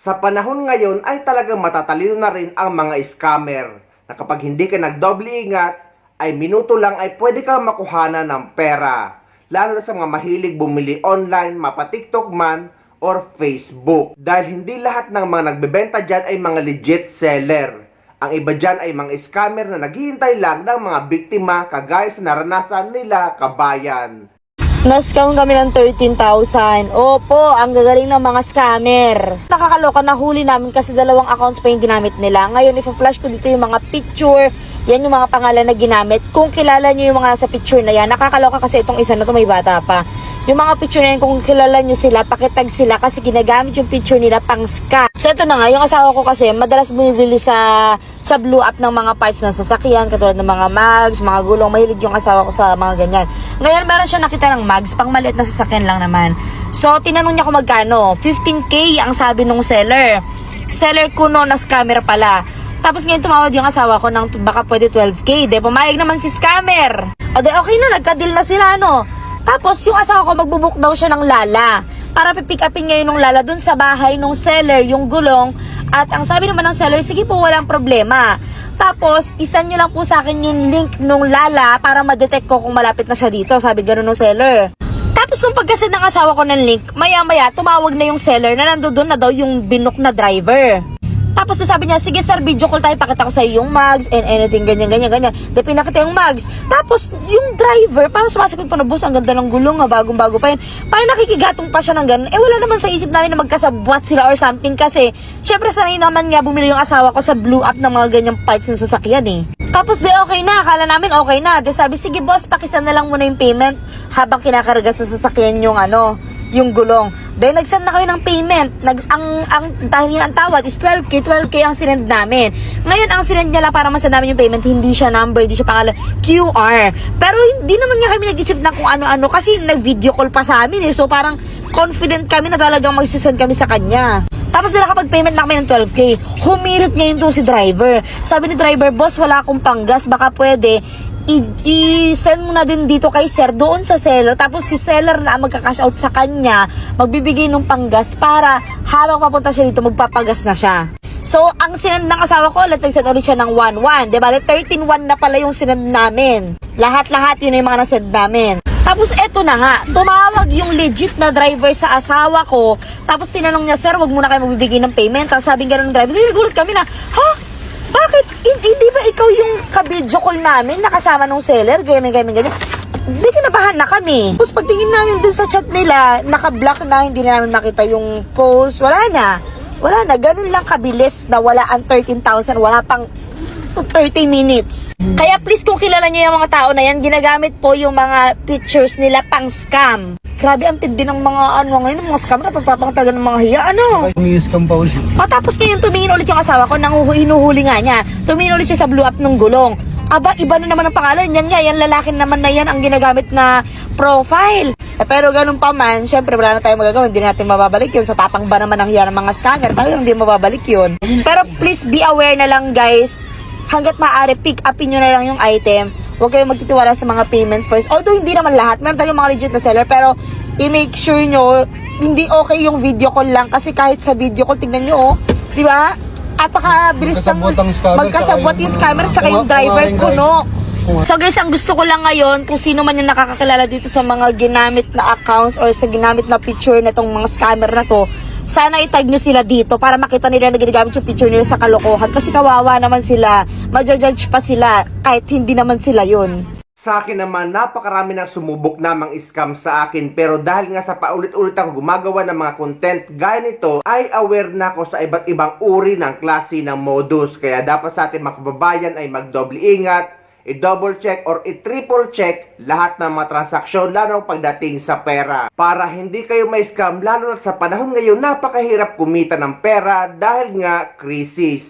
Sa panahon ngayon ay talagang matatalino na rin ang mga scammer na kapag hindi ka nagdoble ingat ay minuto lang ay pwede kang makuhanan ng pera. Lalo na sa mga mahilig bumili online, mapa TikTok man or Facebook. Dahil hindi lahat ng mga nagbebenta dyan ay mga legit seller. Ang iba dyan ay mga scammer na naghihintay lang ng mga biktima kagaya sa naranasan nila kabayan. Na-scam kami ng 13,000. Opo, ang gagaling ng mga scammer. Nakakaloka, nahuli namin kasi 2 accounts pa yung ginamit nila. Ngayon, i-flash ko dito yung mga picture. Yan yung mga pangalan na ginamit. Kung kilala nyo yung mga nasa picture na yan, nakakaloka kasi itong isa na to may bata pa. Yung mga picture na yan, kung kilala nyo sila, pakitag sila kasi ginagamit yung picture nila pang scam. So ito na nga, yung asawa ko kasi madalas bumibili sa blue app ng mga parts ng sasakyan, katulad ng mga mags, mga gulong. Mahilig yung asawa ko sa mga ganyan. Ngayon meron siya nakita ng mags, pang maliit na sasakyan lang naman. So tinanong niya kung magkano. 15K ang sabi nung seller. Seller ko no, na scammer pala. Tapos ngayon tumawad yung asawa ko ng baka pwede 12K. De, pumayag naman si scammer. O de, okay na, nagka-deal na sila, no? Tapos yung asawa ko magbubuk daw siya ng Lala para pipick upin ngayon ng Lala dun sa bahay ng seller, yung gulong. At ang sabi naman ng seller, sige po, walang problema. Tapos, isan nyo lang po sa akin yung link ng Lala para ma-detect ko kung malapit na siya dito. Sabi gano'n ng seller. Tapos nung pagkasend ng asawa ko ng link, maya-maya tumawag na yung seller na nandoon na daw yung binok na driver. Tapos sabi niya, sige sir, video call tayo, pakita ko sa iyo yung mags and anything, ganyan. De, pinakita yung mags. Tapos, yung driver, parang sumasagot pa na, boss, ang ganda ng gulong, bagong-bago pa yun. Parang nakikigatong pa siya ng ganun. Eh, wala naman sa isip namin na magkasabwat sila or something kasi, syempre sanay naman nga bumili yung asawa ko sa blue app ng mga ganyang parts ng sasakyan eh. Tapos, de, okay na. Akala namin okay na. De, sabi, sige boss, pakisan na lang muna yung payment habang kinakarga sa sasakyan yung gulong. Then, nag-send na kami ng payment. Dahil ang tawad is 12K ang sinend namin. Ngayon, ang sinend niya lang para masend namin yung payment, hindi siya number, hindi siya pangalan, QR. Pero, hindi naman nga kami nag-isip na kung ano-ano kasi nag-video call pa sa amin eh. So, parang confident kami na talagang magsisend kami sa kanya. Tapos nila kapag payment na kami ng 12K, humirit ngayon itong si driver. Sabi ni driver, boss, wala akong panggas, baka pwede i-send mo na din dito kay sir doon sa seller, tapos si seller na magka-cash out sa kanya, magbibigay ng panggas para habang papunta siya dito magpapagas na siya. So ang sinend ng asawa ko, nag-send ulit siya ng 1-1, diba? 13-1 na pala yung sinend namin. Lahat yun yung mga nasend namin. Tapos eto na nga, tumawag yung legit na driver sa asawa ko. Tapos tinanong niya, sir, wag muna kayo magbibigay ng payment. Tapos sabi nga ng driver, nagulat kami na, ha? Bakit? Hindi ba ikaw yung ka-video call namin nakasama nung seller? Ganyan. Hindi kinabahan na kami. Tapos pagtingin namin dun sa chat nila, naka-block na, hindi na namin makita yung post. Wala na. Ganun lang kabilis na wala ang 13,000. Wala pang 30 minutes. Kaya please, kung kilala niyo yung mga tao na yan, ginagamit po yung mga pictures nila pang scam. Grabe, ang tindi ng mga ngayon, mga scam, natatapang talaga ng mga hiya, Scam pa ulit. Tapos ngayon tumingin ulit yung asawa ko, hinuhuli nga niya. Tumingin ulit siya sa blue app ng gulong. Aba, iba na naman ang pangalan. Yan nga, yan lalaki naman na yan ang ginagamit na profile. Pero ganun pa man, syempre wala na tayong magagawa, hindi natin mababalik yun. Sa tapang ba naman ang hiya ng mga scammer, talagang hindi mababalik yun. Pero please be aware na lang guys, hanggat maaari, pick upin nyo na lang yung item. Huwag kayong magtitiwala sa mga payment first. Although hindi naman lahat, meron tayong mga legit na seller, pero i-make sure nyo, hindi okay yung video call lang. Kasi kahit sa video call, tignan nyo, di ba? Apakabilis lang magkasabwat yung scammer tsaka yung driver kuno. So guys, ang gusto ko lang ngayon, kung sino man yung nakakakilala dito sa mga ginamit na accounts or sa ginamit na picture na tong mga scammer na to, sana itag nyo sila dito para makita nila na ginagamit yung picture nila sa kalokohan. Kasi kawawa naman sila, majudge pa sila kahit hindi naman sila yun. Sa akin naman, napakarami na sumubok namang scam sa akin, pero dahil nga sa paulit-ulit ako gumagawa ng mga content gaya nito, ay aware na ako sa iba't ibang uri ng klase ng modus. Kaya dapat sa ating mga kababayan ay magdoble ingat, i-double check or i-triple check lahat ng mga transaksyon, lalo pagdating sa pera. Para hindi kayo may scam, lalo na sa panahon ngayon napakahirap kumita ng pera dahil nga krisis.